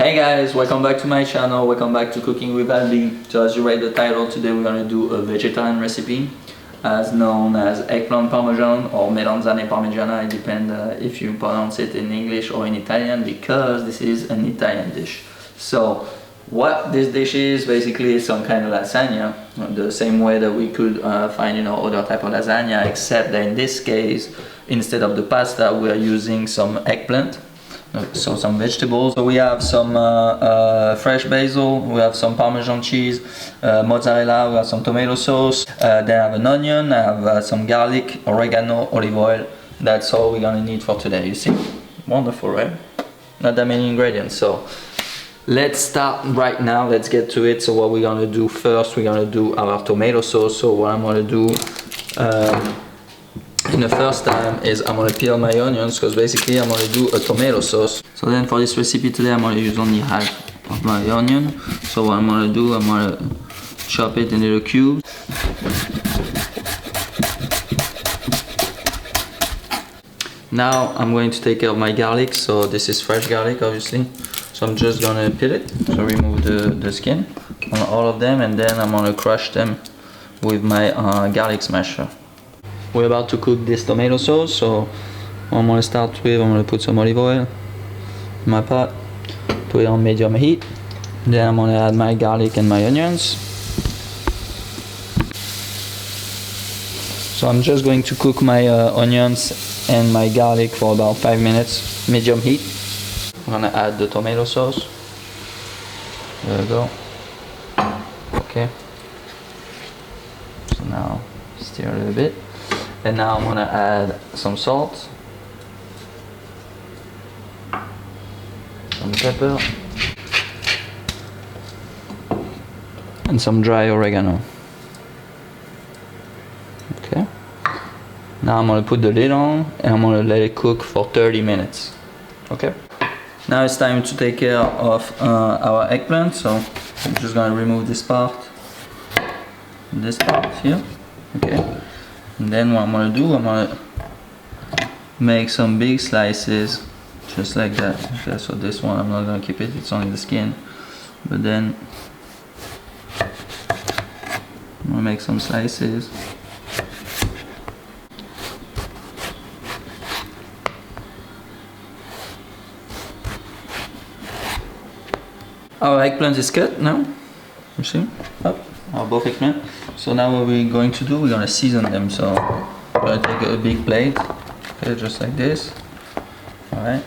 Hey guys, welcome back to my channel, welcome back to Cooking with Albi. So as you read the title, today we're going to do a vegetarian recipe as known as eggplant parmesan or melanzane parmigiana. It depends if you pronounce it in English or in Italian, because this is an Italian dish. So what this dish is basically some kind of lasagna, the same way that we could find other type of lasagna, except that in this case instead of the pasta we are using some eggplant. So some vegetables. So we have some fresh basil, we have some Parmesan cheese, mozzarella, we have some tomato sauce, then I have an onion, I have some garlic, oregano, olive oil. That's all we're gonna need for today, you see? Wonderful, right? Not that many ingredients. So let's start right now, let's get to it. So what we're gonna do first, we're gonna do our tomato sauce. So what I'm gonna do in the first time is I'm gonna peel my onions, because basically I'm gonna do a tomato sauce. So then for this recipe today I'm gonna use only half of my onion. So what I'm gonna do, I'm gonna chop it in little cubes. Now I'm going to take care of my garlic. So this is fresh garlic, obviously. So I'm just gonna peel it, so remove the skin on all of them, and then I'm gonna crush them with my garlic smasher. We're about to cook this tomato sauce, so what I'm going to start with, I'm going to put some olive oil in my pot, put it on medium heat, then I'm going to add my garlic and my onions. So I'm just going to cook my onions and my garlic for about 5 minutes, medium heat. I'm going to add the tomato sauce. There we go. Okay. So now stir a little bit. And now I'm gonna add some salt, some pepper, and some dry oregano. Okay. Now I'm gonna put the lid on and I'm gonna let it cook for 30 minutes. Okay. Now it's time to take care of our eggplant. So I'm just gonna remove this part here. Okay. And then what I'm gonna do, I'm gonna make some big slices, just like that. Okay, so this one I'm not gonna keep it, it's only the skin. But then I'm gonna make some slices. Our eggplant is cut now. You see? Up. Our both eggplant. So now what we're going to do, we're going to season them. So we're going to take a big plate, okay, just like this. Alright.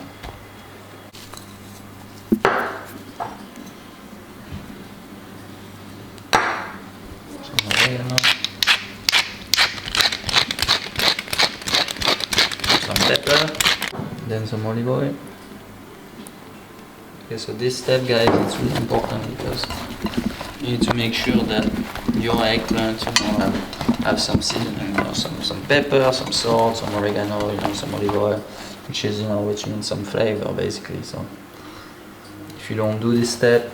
Some oregano. Some pepper. Then some olive oil. Okay, so this step, guys, it's really important because you need to make sure that your eggplant, have some seasoning, some pepper, some salt, some oregano, some olive oil, which means some flavor basically. So if you don't do this step,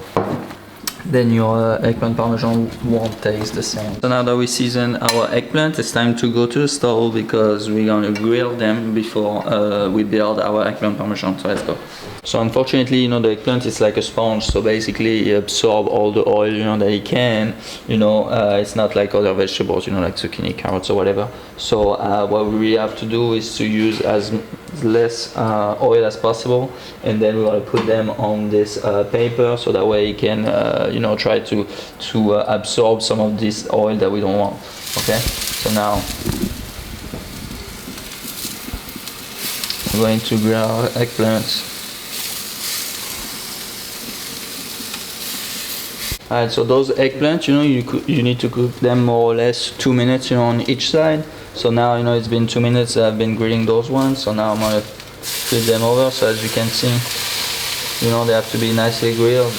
then your eggplant parmesan won't taste the same. So now that we season our eggplant, it's time to go to the stove because we're gonna grill them before we build our eggplant parmesan. So let's go. So unfortunately, the eggplant is like a sponge, so basically it absorbs all the oil, that it can. It's not like other vegetables, like zucchini, carrots or whatever. So what we really have to do is to use as less oil as possible, and then we're going to put them on this paper, so that way it can, try to absorb some of this oil that we don't want. Okay, so now we're going to grill our eggplants. Alright, so those eggplants, you need to cook them more or less 2 minutes, on each side. So now, it's been 2 minutes I've been grilling those ones. So now I'm gonna flip them over. So as you can see, they have to be nicely grilled.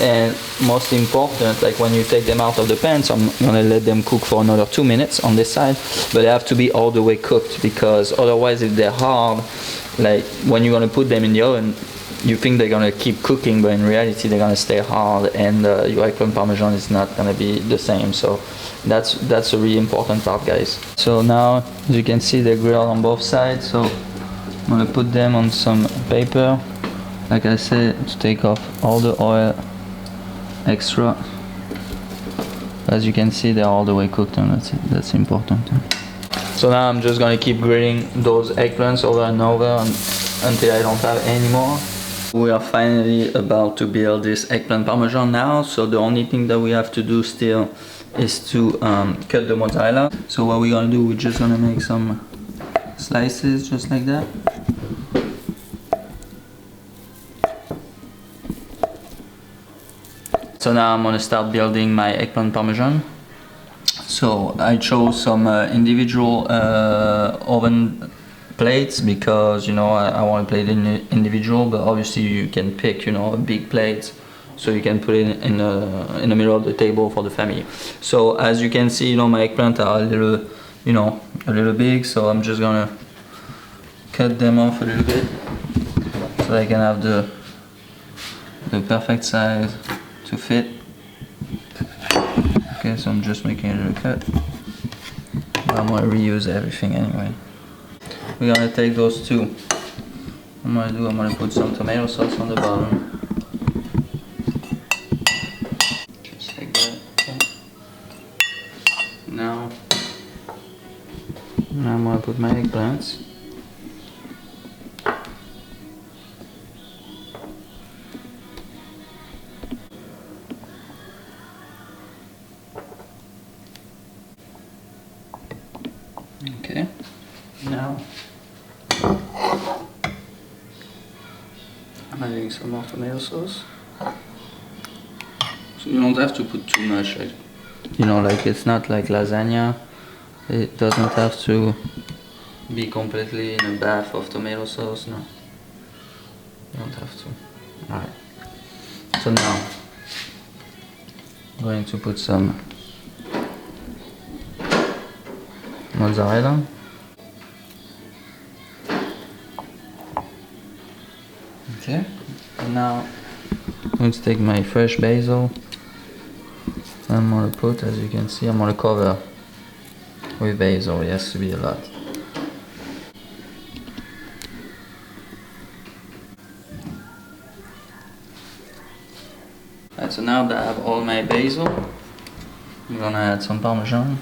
And most important, like when you take them out of the pan, so I'm gonna let them cook for another 2 minutes on this side, but they have to be all the way cooked, because otherwise if they're hard, like when you're gonna put them in the oven, you think they're gonna keep cooking, but in reality they're gonna stay hard, and your eggplant parmesan is not gonna be the same. So that's a really important part, guys. So now, as you can see, they're grilled on both sides. So I'm gonna put them on some paper, like I said, to take off all the oil extra. As you can see, they're all the way cooked, and that's important. So now I'm just gonna keep grilling those eggplants over and over until I don't have any more. We are finally about to build this eggplant parmesan now, so the only thing that we have to do still is to cut the mozzarella. So what we're gonna do, we're just gonna make some slices just like that. So now I'm gonna start building my eggplant parmesan. So I chose some individual oven plates because, you know, I want to plate it individual, but obviously you can pick, you know, a big plate so you can put it in the middle of the table for the family. So as you can see, you know, my eggplant are a little, you know, a little big, so I'm just gonna cut them off a little bit so I can have the perfect size to fit. Okay, so I'm just making a little cut, but I'm gonna reuse everything anyway. We're gonna take those two. I'm gonna put some tomato sauce on the bottom. Just like that. Okay. Now I'm gonna put my eggplants. Okay. Now I'm adding some more tomato sauce. So you don't have to put too much, like, you know, like it's not like lasagna. It doesn't have to be completely in a bath of tomato sauce, no. You don't have to. Alright. So now I'm going to put some mozzarella. Okay, and now I'm going to take my fresh basil. I'm going to put, as you can see, I'm going to cover with basil. It has to be a lot. Alright, so now that I have all my basil, I'm going to add some parmesan.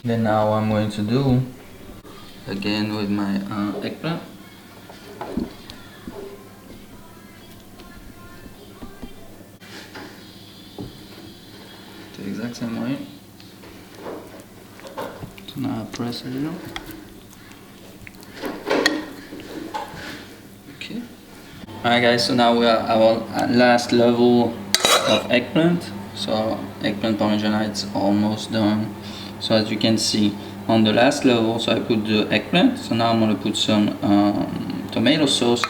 Then now what I'm going to do, again with my eggplant. The exact same way. So now I press a little. Okay. Alright guys, so now we are at our last level of eggplant. So eggplant parmesan is almost done. So as you can see on the last level, so I put the eggplant. So now I'm gonna put some tomato sauce,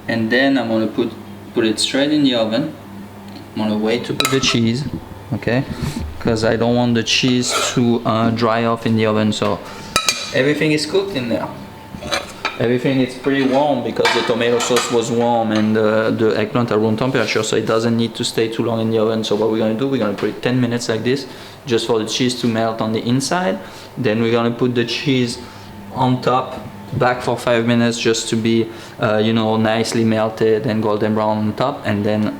and then I'm gonna put it straight in the oven. I'm gonna wait to put the cheese, okay? Because I don't want the cheese to dry off in the oven. So everything is cooked in there. Everything is pretty warm because the tomato sauce was warm and the eggplant at room temperature, so it doesn't need to stay too long in the oven. So what we're gonna do, we're gonna put it 10 minutes like this, just for the cheese to melt on the inside. Then we're gonna put the cheese on top, back for 5 minutes, just to be, you know, nicely melted and golden brown on top, and then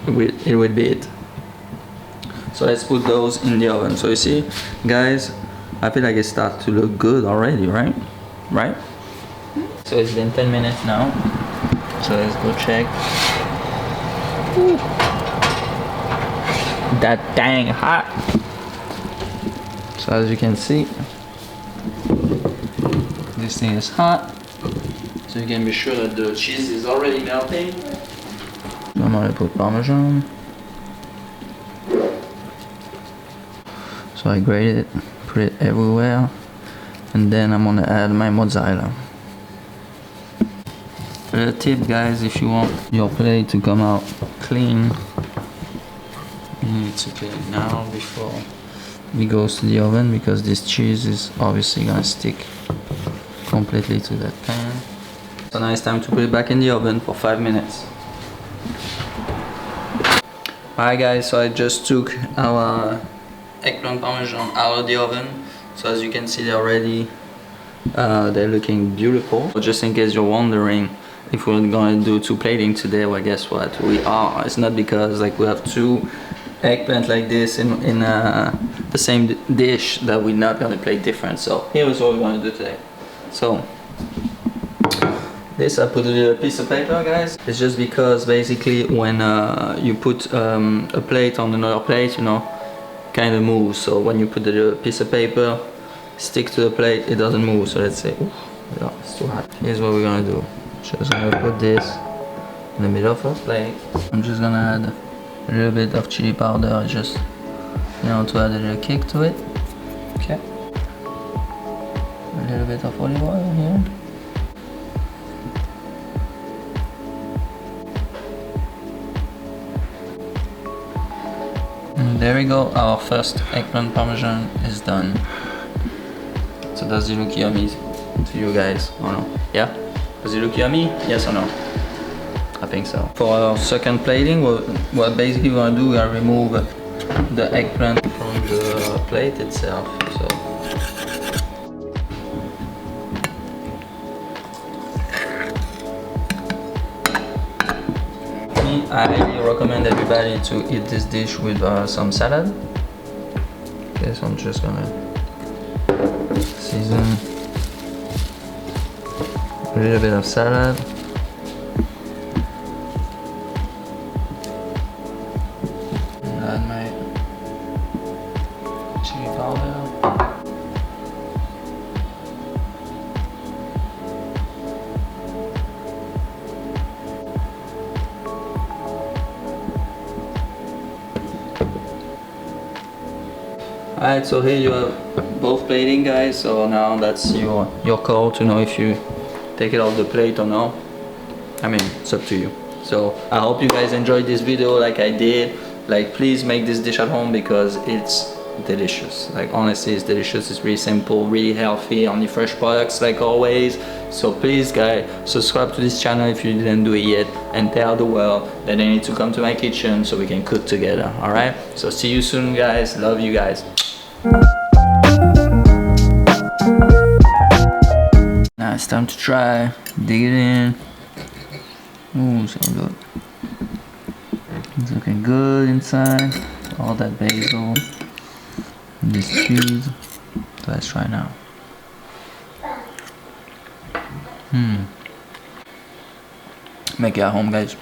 it will be it. So let's put those in the oven. So you see, guys, I feel like it starts to look good already, right? Right? So it's been 10 minutes now. So let's go check. Ooh. That dang hot. So as you can see, this thing is hot. So you can be sure that the cheese is already melting. I'm gonna put parmesan. So I grate it, put it everywhere, and then I'm gonna add my mozzarella. A tip, guys, if you want your plate to come out clean, you need to clean it now before it goes to the oven, because this cheese is obviously gonna stick completely to that pan. So now it's time to put it back in the oven for 5 minutes. Alright guys, so I just took our eggplant parmesan out of the oven. So as you can see, they're already They're looking beautiful. Just in case you're wondering if we're gonna do 2 plating today, well, guess what? We are. It's not because like we have 2 eggplant like this in the same dish that we're not gonna plate different. So here is what we're gonna do today. So this I put a little piece of paper, guys. It's just because basically when you put a plate on another plate, you know, kind of moves. So when you put the little piece of paper, stick to the plate, it doesn't move. So let's say, oof, yeah, it's too hot. Here's what we're gonna do. Just gonna put this in the middle of our plate. I'm just gonna add a little bit of chili powder, just, you know, to add a little kick to it. Okay. A little bit of olive oil here. And there we go, our first eggplant parmesan is done. So does it look yummy to you guys or no? Yeah? Does it look yummy? Yes or no? I think so. For our second plating, what basically we're gonna do, we're gonna remove the eggplant from the plate itself. So I highly recommend everybody to eat this dish with some salad. Okay, so I'm just gonna season a little bit of salad. And add my chili powder. Alright, so here you have both plating, guys. So now that's your call to know if you take it off the plate or not. I mean, it's up to you. So I hope you guys enjoyed this video like I did. Like, please make this dish at home because it's delicious. Like, honestly, it's delicious. It's really simple, really healthy, only fresh products like always. So please, guys, subscribe to this channel if you didn't do it yet, and tell the world that they need to come to my kitchen so we can cook together. All right, so see you soon, guys. Love you guys. Now it's time to try. Dig it in. Ooh, so good. It's looking good inside. All that basil. And these cheese. So let's try now. Make it at home, guys.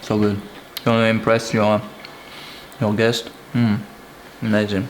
So good. You want to impress your guest? Amazing.